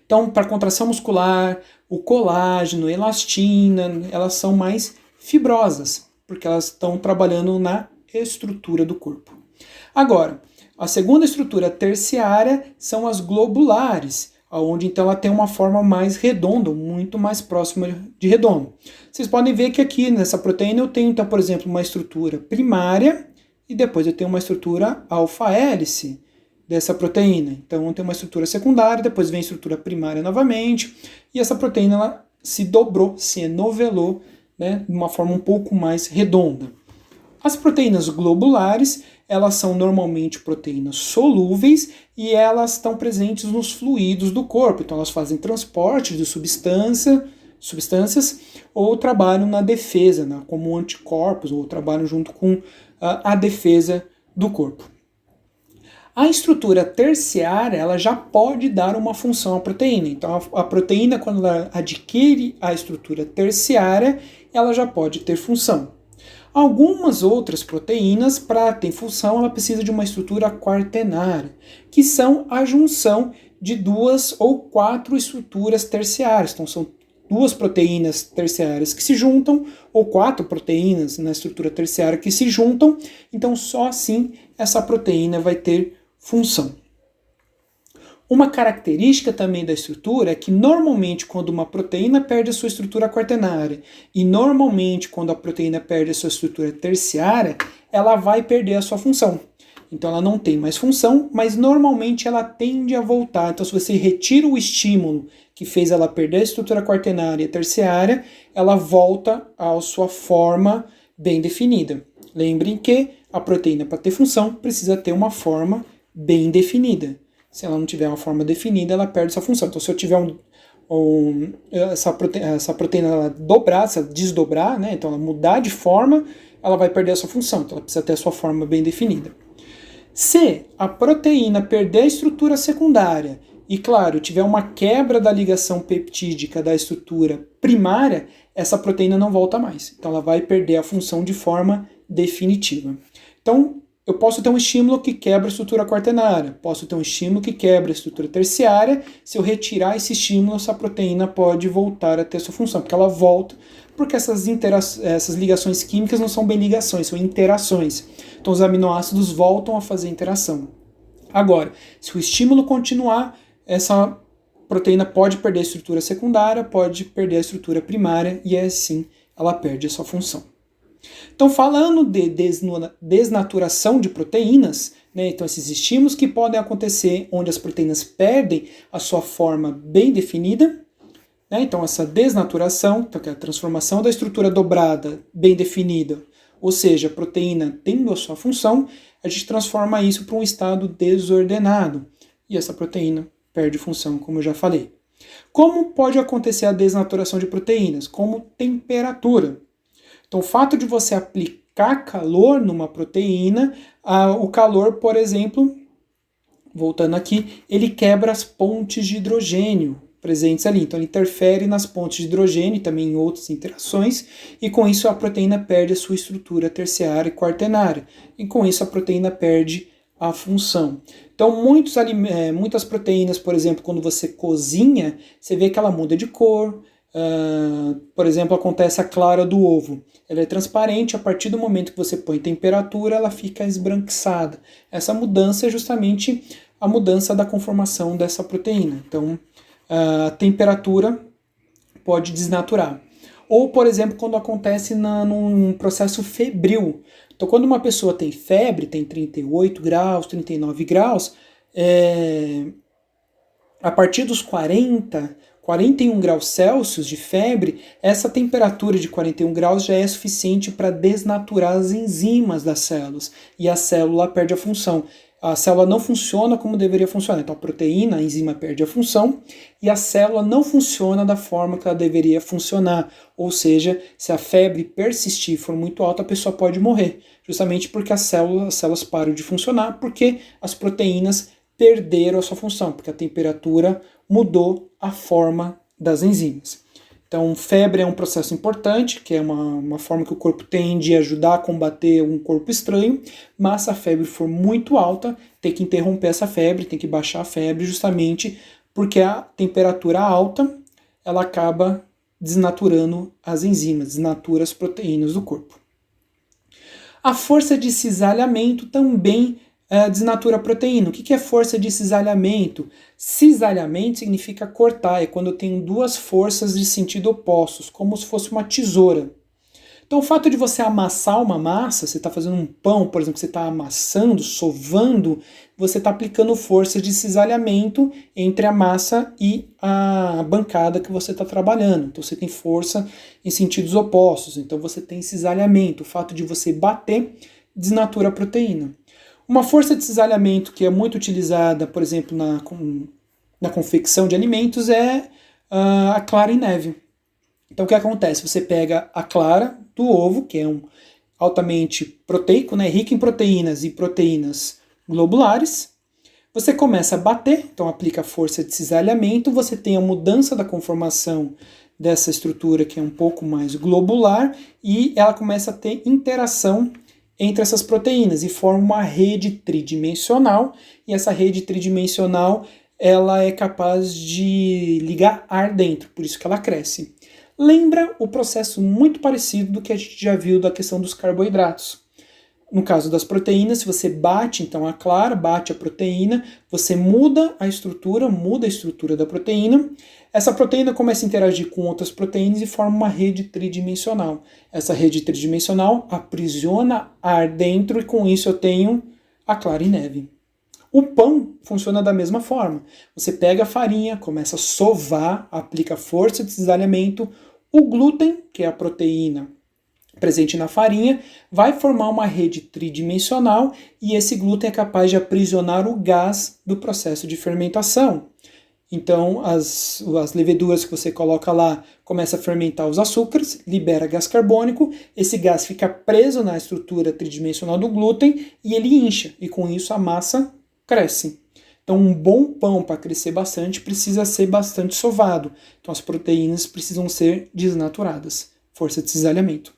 Então, para contração muscular, o colágeno, elastina, elas são mais fibrosas, porque elas estão trabalhando na estrutura do corpo. Agora, a segunda estrutura terciária são as globulares. onde então ela tem uma forma mais redonda, muito mais próxima de redondo. Vocês podem ver que aqui nessa proteína eu tenho então, por exemplo, uma estrutura primária e depois eu tenho uma estrutura alfa-hélice dessa proteína. Então eu tenho uma estrutura secundária, depois vem a estrutura primária novamente, e essa proteína ela se dobrou, se enovelou, né, de uma forma um pouco mais redonda. As proteínas globulares, elas são normalmente proteínas solúveis e elas estão presentes nos fluidos do corpo. Então elas fazem transporte de substâncias ou trabalham na defesa, né, como anticorpos, ou trabalham junto com a defesa do corpo. A estrutura terciária, ela já pode dar uma função à proteína. Então a proteína, quando ela adquire a estrutura terciária, ela já pode ter função. Algumas outras proteínas, para ter função, ela precisa de uma estrutura quaternária, que são a junção de 2 ou 4 estruturas terciárias. Então são 2 proteínas terciárias que se juntam, ou 4 proteínas na estrutura terciária que se juntam, então só assim essa proteína vai ter função. Uma característica também da estrutura é que normalmente quando uma proteína perde a sua estrutura quaternária e normalmente quando a proteína perde a sua estrutura terciária, ela vai perder a sua função. Então ela não tem mais função, mas normalmente ela tende a voltar. Então se você retira o estímulo que fez ela perder a estrutura quaternária e terciária, ela volta à sua forma bem definida. Lembrem que a proteína, para ter função, precisa ter uma forma bem definida. Se ela não tiver uma forma definida, ela perde essa função. Então, se eu tiver essa proteína ela dobrar, se ela desdobrar, né, então ela mudar de forma, ela vai perder a sua função. Então, ela precisa ter a sua forma bem definida. Se a proteína perder a estrutura secundária e, claro, tiver uma quebra da ligação peptídica da estrutura primária, essa proteína não volta mais. Então, ela vai perder a função de forma definitiva. Então, eu posso ter um estímulo que quebra a estrutura quaternária, posso ter um estímulo que quebra a estrutura terciária. Se eu retirar esse estímulo, essa proteína pode voltar a ter sua função, porque ela volta, porque essas ligações químicas não são bem ligações, são interações. Então os aminoácidos voltam a fazer interação. Agora, se o estímulo continuar, essa proteína pode perder a estrutura secundária, pode perder a estrutura primária, e assim ela perde a sua função. Então, falando de desnaturação de proteínas, né, então esses estímulos que podem acontecer onde as proteínas perdem a sua forma bem definida, né, então essa desnaturação, então, que é a transformação da estrutura dobrada bem definida, ou seja, a proteína tendo a sua função, a gente transforma isso para um estado desordenado, e essa proteína perde função, como eu já falei. Como pode acontecer a desnaturação de proteínas? Como temperatura. Então, o fato de você aplicar calor numa proteína, o calor, por exemplo, voltando aqui, ele quebra as pontes de hidrogênio presentes ali. Então, ele interfere nas pontes de hidrogênio e também em outras interações, e com isso a proteína perde a sua estrutura terciária e quaternária. E com isso a proteína perde a função. Então, muitas proteínas, por exemplo, quando você cozinha, você vê que ela muda de cor. Por exemplo, acontece a clara do ovo. Ela é transparente, a partir do momento que você põe temperatura, ela fica esbranquiçada. Essa mudança é justamente a mudança da conformação dessa proteína. Então, a temperatura pode desnaturar. Ou, por exemplo, quando acontece num processo febril. Então, quando uma pessoa tem febre, tem 38 graus, 39 graus, a partir dos 41 graus Celsius de febre, essa temperatura de 41 graus já é suficiente para desnaturar as enzimas das células, e a célula perde a função. A célula não funciona como deveria funcionar. Então a proteína, a enzima, perde a função e a célula não funciona da forma que ela deveria funcionar. Ou seja, se a febre persistir e for muito alta, a pessoa pode morrer, justamente porque as células param de funcionar, porque as proteínas perderam a sua função, porque a temperatura mudou a forma das enzimas. Então, febre é um processo importante, que é uma forma que o corpo tem de ajudar a combater um corpo estranho, mas se a febre for muito alta, tem que interromper essa febre, tem que baixar a febre, justamente porque a temperatura alta, ela acaba desnaturando as enzimas, desnatura as proteínas do corpo. A força de cisalhamento também desnatura a proteína. O que é força de cisalhamento? Cisalhamento significa cortar, é quando eu tenho duas forças de sentido opostos, como se fosse uma tesoura. Então, o fato de você amassar uma massa, você está fazendo um pão, por exemplo, você está amassando, sovando, você está aplicando força de cisalhamento entre a massa e a bancada que você está trabalhando. Então, você tem força em sentidos opostos. Então, você tem cisalhamento. O fato de você bater desnatura a proteína. Uma força de cisalhamento que é muito utilizada, por exemplo, na confecção de alimentos é a clara em neve. Então, o que acontece? Você pega a clara do ovo, que é um altamente proteico, né, rico em proteínas e proteínas globulares. Você começa a bater, então aplica a força de cisalhamento, você tem a mudança da conformação dessa estrutura que é um pouco mais globular e ela começa a ter interação entre essas proteínas e forma uma rede tridimensional, e essa rede tridimensional ela é capaz de ligar ar dentro, por isso que ela cresce. Lembra o processo muito parecido do que a gente já viu da questão dos carboidratos. No caso das proteínas, se você bate então a clara, bate a proteína, você muda a estrutura da proteína. Essa proteína começa a interagir com outras proteínas e forma uma rede tridimensional. Essa rede tridimensional aprisiona ar dentro e com isso eu tenho a clara em neve. O pão funciona da mesma forma. Você pega a farinha, começa a sovar, aplica força de cisalhamento. O glúten, que é a proteína presente na farinha, vai formar uma rede tridimensional e esse glúten é capaz de aprisionar o gás do processo de fermentação. Então, as leveduras que você coloca lá começam a fermentar os açúcares, libera gás carbônico, esse gás fica preso na estrutura tridimensional do glúten e ele incha, e com isso a massa cresce. Então, um bom pão para crescer bastante precisa ser bastante sovado. Então, as proteínas precisam ser desnaturadas. Força de cisalhamento.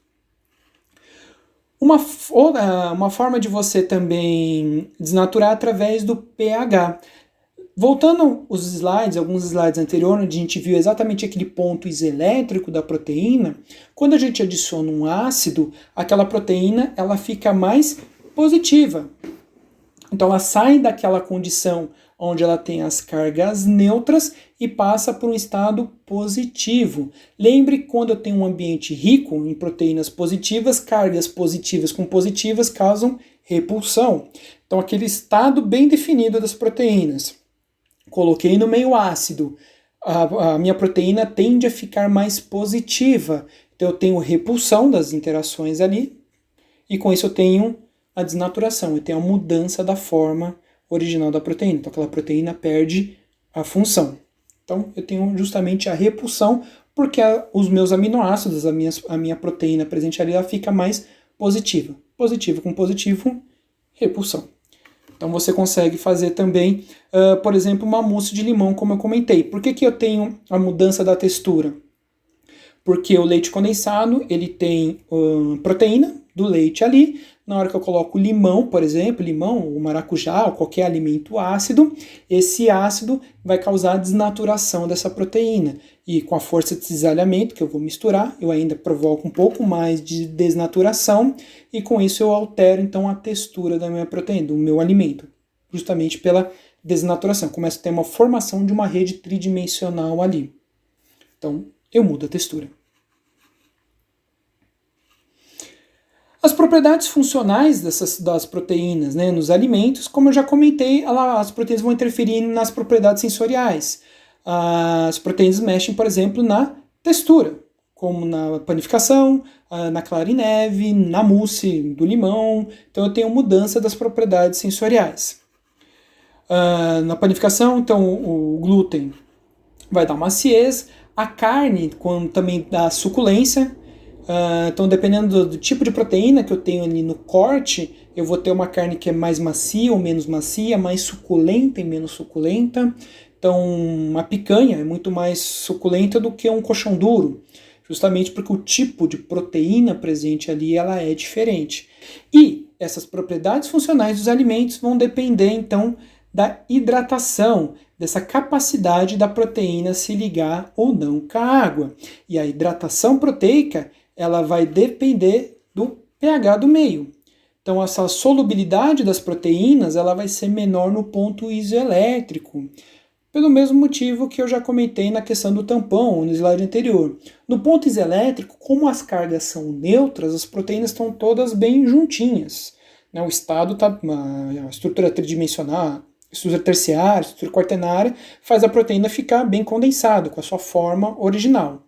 Uma forma de você também desnaturar através do pH. Voltando alguns slides anteriores, onde a gente viu exatamente aquele ponto isoelétrico da proteína, quando a gente adiciona um ácido, aquela proteína ela fica mais positiva. Então ela sai daquela condição onde ela tem as cargas neutras e passa por um estado positivo. Lembre que quando eu tenho um ambiente rico em proteínas positivas, cargas positivas com positivas causam repulsão. Então aquele estado bem definido das proteínas. Coloquei no meio ácido, a minha proteína tende a ficar mais positiva. Então eu tenho repulsão das interações ali e com isso eu tenho a desnaturação, eu tenho a mudança da forma original da proteína. Então aquela proteína perde a função. Então eu tenho justamente a repulsão, porque os meus aminoácidos, a minha proteína presente ali, ela fica mais positiva. Positivo com positivo, repulsão. Então você consegue fazer também, por exemplo, uma mousse de limão, como eu comentei. Por que eu tenho a mudança da textura? Porque o leite condensado, ele tem proteína do leite ali. Na hora que eu coloco limão, por exemplo, limão, ou maracujá, ou qualquer alimento ácido, esse ácido vai causar a desnaturação dessa proteína. E com a força de cisalhamento, que eu vou misturar, eu ainda provoco um pouco mais de desnaturação, e com isso eu altero então a textura da minha proteína, do meu alimento, justamente pela desnaturação. Começa a ter uma formação de uma rede tridimensional ali. Então, eu mudo a textura. As propriedades funcionais das proteínas, né, nos alimentos, como eu já comentei, as proteínas vão interferir nas propriedades sensoriais. As proteínas mexem, por exemplo, na textura, como na panificação, na clara em neve, na mousse do limão. Então eu tenho mudança das propriedades sensoriais. Na panificação, então, o glúten vai dar maciez, a carne também dá suculência. Então, dependendo do tipo de proteína que eu tenho ali no corte, eu vou ter uma carne que é mais macia ou menos macia, mais suculenta e menos suculenta. Então, uma picanha é muito mais suculenta do que um coxão duro, justamente porque o tipo de proteína presente ali ela é diferente. E essas propriedades funcionais dos alimentos vão depender, então, da hidratação, dessa capacidade da proteína se ligar ou não com a água. E a hidratação proteica ela vai depender do pH do meio. Então, essa solubilidade das proteínas ela vai ser menor no ponto isoelétrico, pelo mesmo motivo que eu já comentei na questão do tampão, no slide anterior. No ponto isoelétrico, como as cargas são neutras, as proteínas estão todas bem juntinhas. O estado está, a estrutura tridimensional, estrutura terciária, estrutura quaternária, faz a proteína ficar bem condensada, com a sua forma original.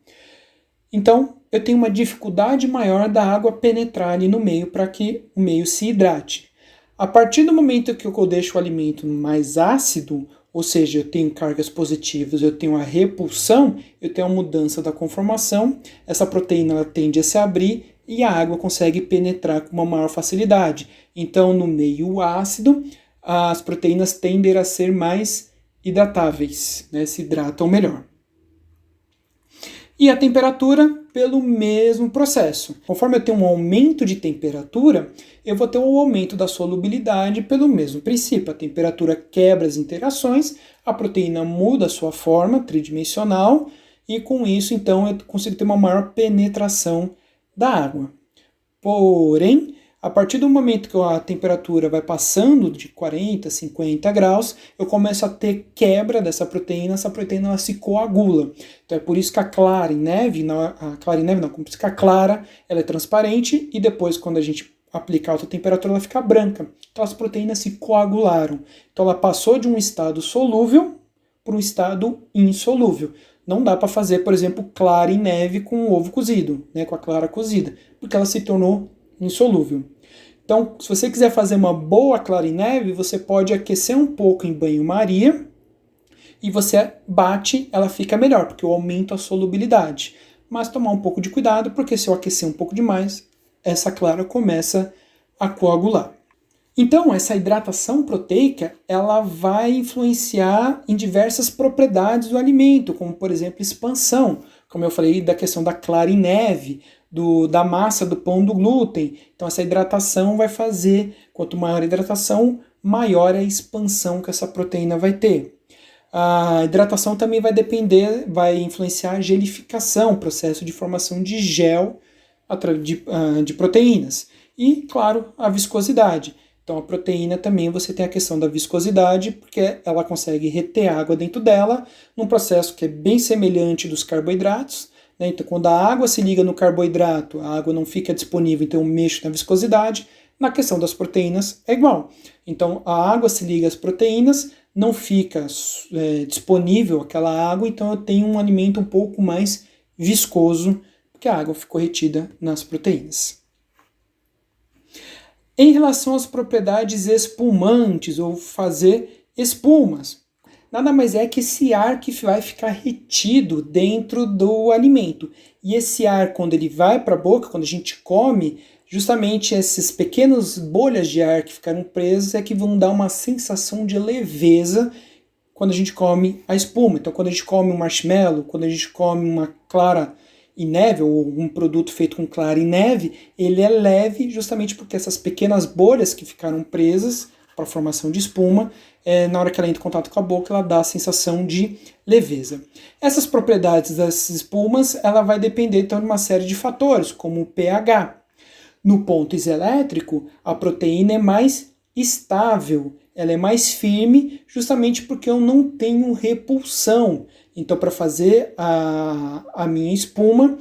Então, eu tenho uma dificuldade maior da água penetrar ali no meio para que o meio se hidrate. A partir do momento que eu deixo o alimento mais ácido, ou seja, eu tenho cargas positivas, eu tenho a repulsão, eu tenho a mudança da conformação, essa proteína ela tende a se abrir e a água consegue penetrar com uma maior facilidade. Então, no meio ácido, as proteínas tendem a ser mais hidratáveis, né? Se hidratam melhor. E a temperatura, pelo mesmo processo. Conforme eu tenho um aumento de temperatura, eu vou ter um aumento da solubilidade pelo mesmo princípio. A temperatura quebra as interações, a proteína muda a sua forma tridimensional e com isso, então, eu consigo ter uma maior penetração da água. Porém, a partir do momento que a temperatura vai passando de 40, 50 graus, eu começo a ter quebra dessa proteína, essa proteína ela se coagula. Então é por isso que a clara em neve, como fica clara, ela é transparente e depois quando a gente aplicar alta temperatura ela fica branca. Então as proteínas se coagularam. Então ela passou de um estado solúvel para um estado insolúvel. Não dá para fazer, por exemplo, clara em neve com o ovo cozido, né, com a clara cozida, porque ela se tornou insolúvel. Então, se você quiser fazer uma boa clara em neve, você pode aquecer um pouco em banho-maria e você bate, ela fica melhor, porque eu aumento a solubilidade. Mas tomar um pouco de cuidado, porque se eu aquecer um pouco demais, essa clara começa a coagular. Então, essa hidratação proteica, ela vai influenciar em diversas propriedades do alimento, como, por exemplo, expansão, como eu falei da questão da clara em neve, da massa do pão do glúten. Então, essa hidratação vai fazer, quanto maior a hidratação, maior a expansão que essa proteína vai ter. A hidratação também vai influenciar a gelificação, processo de formação de gel de proteínas. E, claro, a viscosidade. Então, a proteína também você tem a questão da viscosidade, porque ela consegue reter água dentro dela, num processo que é bem semelhante dos carboidratos. Né? Então, quando a água se liga no carboidrato, a água não fica disponível, então eu mexo na viscosidade. Na questão das proteínas é igual. Então, a água se liga às proteínas, não fica disponível aquela água, então eu tenho um alimento um pouco mais viscoso, porque a água ficou retida nas proteínas. Em relação às propriedades espumantes, ou fazer espumas, nada mais é que esse ar que vai ficar retido dentro do alimento. E esse ar, quando ele vai para a boca, quando a gente come, justamente essas pequenas bolhas de ar que ficaram presas é que vão dar uma sensação de leveza quando a gente come a espuma. Então, quando a gente come um marshmallow, quando a gente come uma clara em neve, ou um produto feito com clara em neve, ele é leve justamente porque essas pequenas bolhas que ficaram presas para a formação de espuma, na hora que ela entra em contato com a boca, ela dá a sensação de leveza. Essas propriedades das espumas, ela vai depender então de uma série de fatores, como o pH. No ponto isoelétrico, a proteína é mais estável, ela é mais firme, justamente porque eu não tenho repulsão. Então, para fazer a minha espuma,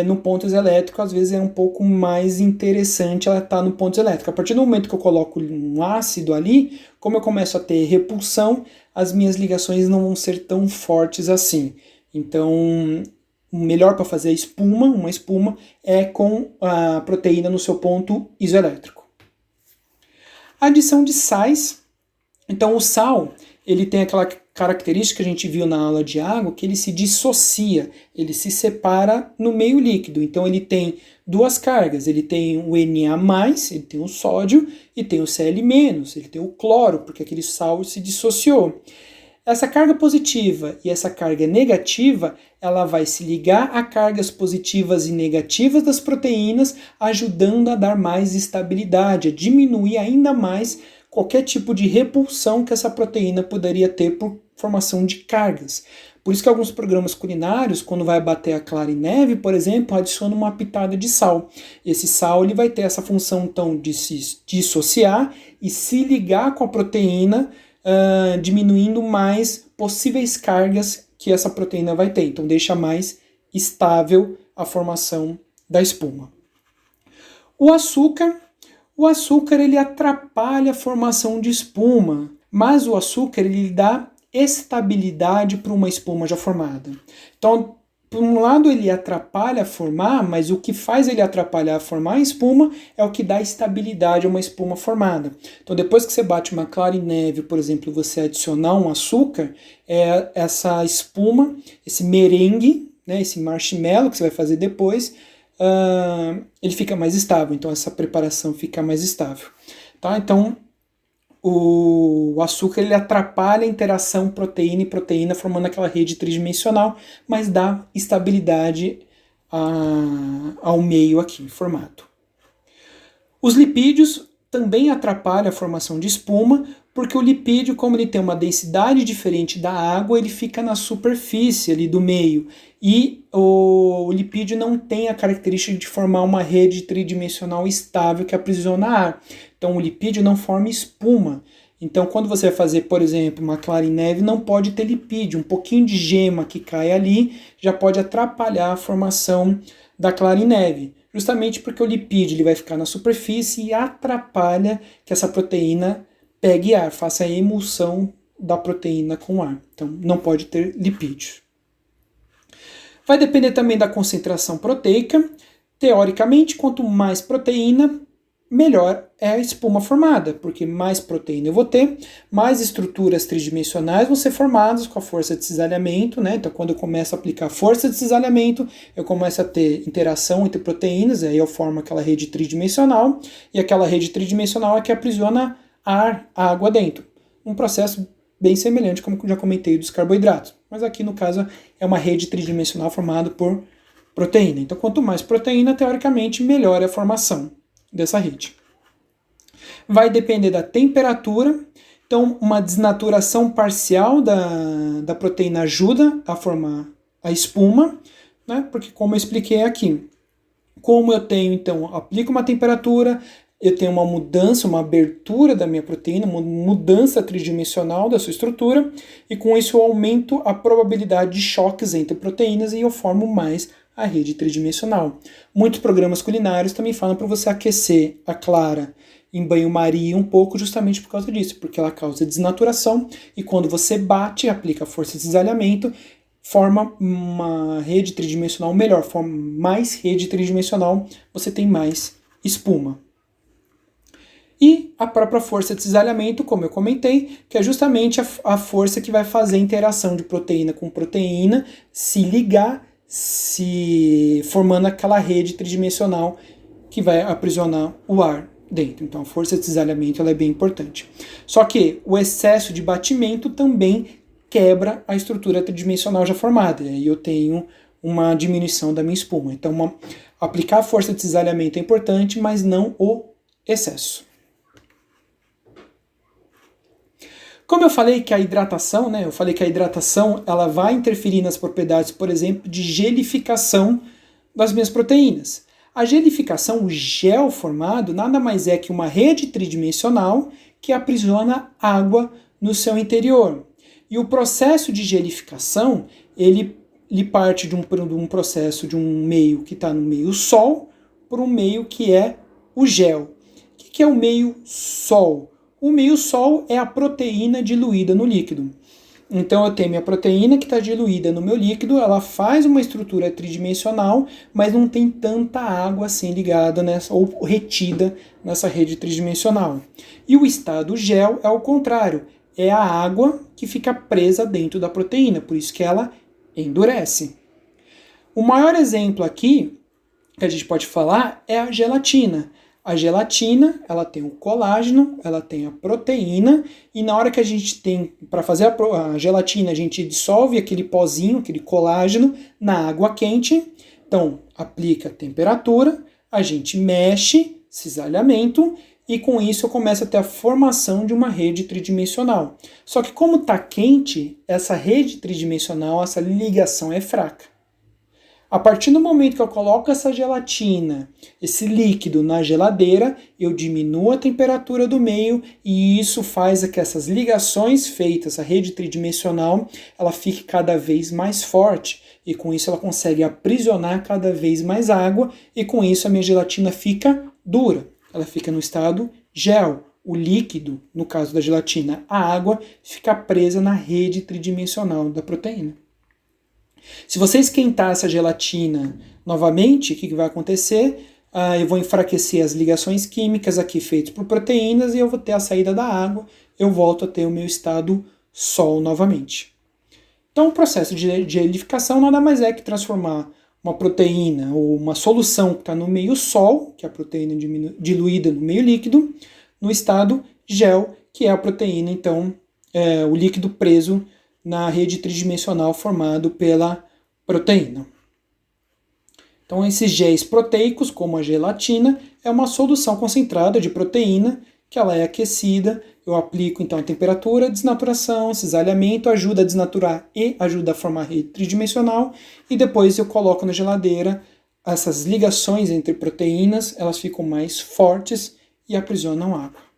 no ponto isoelétrico, às vezes é um pouco mais interessante ela estar no ponto isoelétrico. A partir do momento que eu coloco um ácido ali, como eu começo a ter repulsão, as minhas ligações não vão ser tão fortes assim. Então, o melhor para fazer uma espuma, é com a proteína no seu ponto isoelétrico. Adição de sais. Então, o sal, ele tem aquela característica que a gente viu na aula de água, que ele se dissocia, ele se separa no meio líquido. Então ele tem duas cargas, ele tem o Na+, ele tem o sódio, e tem o Cl-, ele tem o cloro, porque aquele sal se dissociou. Essa carga positiva e essa carga negativa, ela vai se ligar a cargas positivas e negativas das proteínas, ajudando a dar mais estabilidade, a diminuir ainda mais qualquer tipo de repulsão que essa proteína poderia ter por formação de cargas. Por isso que alguns programas culinários, quando vai bater a clara em neve, por exemplo, adicionam uma pitada de sal. Esse sal ele vai ter essa função então de se dissociar e se ligar com a proteína, diminuindo mais possíveis cargas que essa proteína vai ter. Então deixa mais estável a formação da espuma. O açúcar ele atrapalha a formação de espuma, mas o açúcar ele dá estabilidade para uma espuma já formada. Então, por um lado ele atrapalha a formar, mas o que faz ele atrapalhar a formar a espuma é o que dá estabilidade a uma espuma formada. Então, depois que você bate uma clara em neve, por exemplo, você adicionar um açúcar, essa espuma, esse merengue, né, esse marshmallow que você vai fazer depois, ele fica mais estável, então essa preparação fica mais estável. Tá? Então, o açúcar ele atrapalha a interação proteína e proteína, formando aquela rede tridimensional, mas dá estabilidade ao meio aqui formado. Os lipídios também atrapalham a formação de espuma, porque o lipídio, como ele tem uma densidade diferente da água, ele fica na superfície ali do meio. E o lipídio não tem a característica de formar uma rede tridimensional estável que aprisiona ar. Então o lipídio não forma espuma. Então quando você vai fazer, por exemplo, uma clara em neve, não pode ter lipídio. Um pouquinho de gema que cai ali já pode atrapalhar a formação da clara em neve. Justamente porque o lipídio ele vai ficar na superfície e atrapalha que essa proteína pegue ar, faça a emulsão da proteína com ar. Então não pode ter lipídio. Vai depender também da concentração proteica. Teoricamente, quanto mais proteína, melhor é a espuma formada, porque mais proteína eu vou ter, mais estruturas tridimensionais vão ser formadas com a força de cisalhamento, né? Então, quando eu começo a aplicar força de cisalhamento, eu começo a ter interação entre proteínas, e aí eu formo aquela rede tridimensional, e aquela rede tridimensional é que aprisiona ar, água dentro. Um processo bem semelhante, como eu já comentei, dos carboidratos. Mas aqui, no caso, é uma rede tridimensional formada por proteína. Então, quanto mais proteína, teoricamente, melhor é a formação dessa rede. Vai depender da temperatura. Então, uma desnaturação parcial da proteína ajuda a formar a espuma, né? Porque, como eu expliquei aqui, como eu tenho, então, aplico uma temperatura, eu tenho uma mudança, uma abertura da minha proteína, uma mudança tridimensional da sua estrutura, e com isso eu aumento a probabilidade de choques entre proteínas e eu formo mais a rede tridimensional. Muitos programas culinários também falam para você aquecer a clara em banho-maria um pouco, justamente por causa disso, porque ela causa desnaturação, e quando você bate, aplica a força de cisalhamento, forma uma rede tridimensional melhor, forma mais rede tridimensional, você tem mais espuma. E a própria força de cisalhamento, como eu comentei, que é justamente a força que vai fazer a interação de proteína com proteína se ligar, se formando aquela rede tridimensional que vai aprisionar o ar dentro. Então a força de cisalhamento ela é bem importante. Só que o excesso de batimento também quebra a estrutura tridimensional já formada, e aí eu tenho uma diminuição da minha espuma. Então aplicar a força de cisalhamento é importante, mas não o excesso. Como eu falei que a hidratação, né? Eu falei que a hidratação ela vai interferir nas propriedades, por exemplo, de gelificação das minhas proteínas. A gelificação, o gel formado, nada mais é que uma rede tridimensional que aprisiona água no seu interior. E o processo de gelificação, ele parte de um processo de um meio que está no meio Sol para um meio que é o gel. O que é o meio Sol? O meio Sol é a proteína diluída no líquido. Então eu tenho minha proteína que está diluída no meu líquido, ela faz uma estrutura tridimensional, mas não tem tanta água assim ligada nessa, ou retida nessa rede tridimensional. E o estado gel é o contrário, é a água que fica presa dentro da proteína, por isso que ela endurece. O maior exemplo aqui que a gente pode falar é a gelatina. A gelatina, ela tem o colágeno, ela tem a proteína, e na hora que a gente tem, para fazer a gelatina, a gente dissolve aquele pozinho, aquele colágeno, na água quente. Então, aplica a temperatura, a gente mexe, cisalhamento, e com isso eu começo a ter a formação de uma rede tridimensional. Só que como está quente, essa rede tridimensional, essa ligação é fraca. A partir do momento que eu coloco essa gelatina, esse líquido na geladeira, eu diminuo a temperatura do meio e isso faz que essas ligações feitas, a rede tridimensional, ela fique cada vez mais forte e com isso ela consegue aprisionar cada vez mais água e com isso a minha gelatina fica dura, ela fica no estado gel. O líquido, no caso da gelatina, a água, fica presa na rede tridimensional da proteína. Se você esquentar essa gelatina novamente, o que vai acontecer? Eu vou enfraquecer as ligações químicas aqui feitas por proteínas e eu vou ter a saída da água, eu volto a ter o meu estado sol novamente. Então o processo de gelificação nada mais é que transformar uma proteína ou uma solução que está no meio sol, que é a proteína diluída no meio líquido, no estado gel, que é a proteína, então, o líquido preso na rede tridimensional formado pela proteína. Então, esses géis proteicos, como a gelatina, é uma solução concentrada de proteína que ela é aquecida. Eu aplico, então, a temperatura, desnaturação, cisalhamento, ajuda a desnaturar e ajuda a formar a rede tridimensional. E depois eu coloco na geladeira. Essas ligações entre proteínas, elas ficam mais fortes e aprisionam água.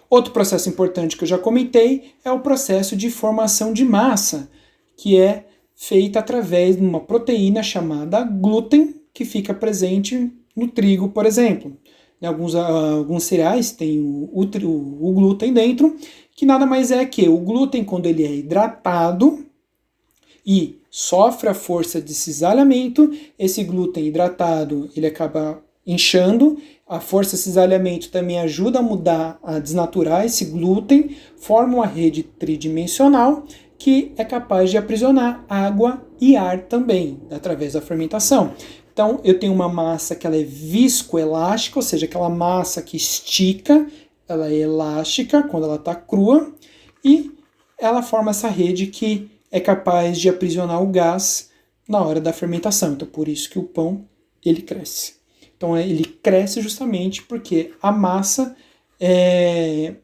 Outro processo importante que eu já comentei é o processo de formação de massa, que é feita através de uma proteína chamada glúten, que fica presente no trigo, por exemplo. Em alguns cereais tem o glúten dentro, que nada mais é que o glúten, quando ele é hidratado e sofre a força de cisalhamento, esse glúten hidratado ele acaba inchando. A força de cisalhamento também ajuda a desnaturar esse glúten, forma uma rede tridimensional que é capaz de aprisionar água e ar também, através da fermentação. Então, eu tenho uma massa que ela é viscoelástica, ou seja, aquela massa que estica, ela é elástica quando ela está crua, e ela forma essa rede que é capaz de aprisionar o gás na hora da fermentação. Então, por isso que o pão ele cresce. Então ele cresce justamente porque a massa é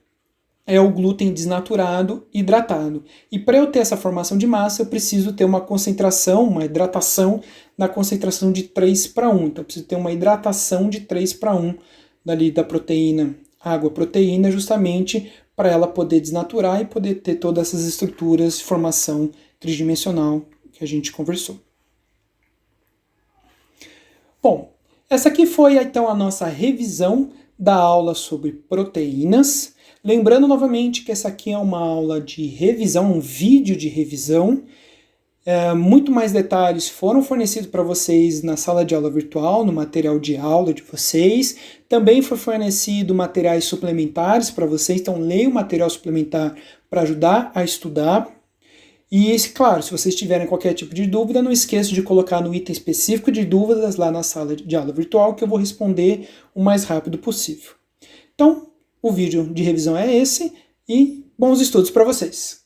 o glúten desnaturado, hidratado. E para eu ter essa formação de massa, eu preciso ter uma concentração, uma hidratação na concentração de 3:1. Então eu preciso ter uma hidratação de 3:1 dali da proteína, água-proteína, justamente para ela poder desnaturar e poder ter todas essas estruturas de formação tridimensional que a gente conversou. Bom, essa aqui foi então a nossa revisão da aula sobre proteínas. Lembrando novamente que essa aqui é uma aula de revisão, um vídeo de revisão. Muito mais detalhes foram fornecidos para vocês na sala de aula virtual, no material de aula de vocês. Também foi fornecido materiais suplementares para vocês, então leiam o material suplementar para ajudar a estudar. E, claro, se vocês tiverem qualquer tipo de dúvida, não esqueçam de colocar no item específico de dúvidas lá na sala de aula virtual, que eu vou responder o mais rápido possível. Então, o vídeo de revisão é esse e bons estudos para vocês!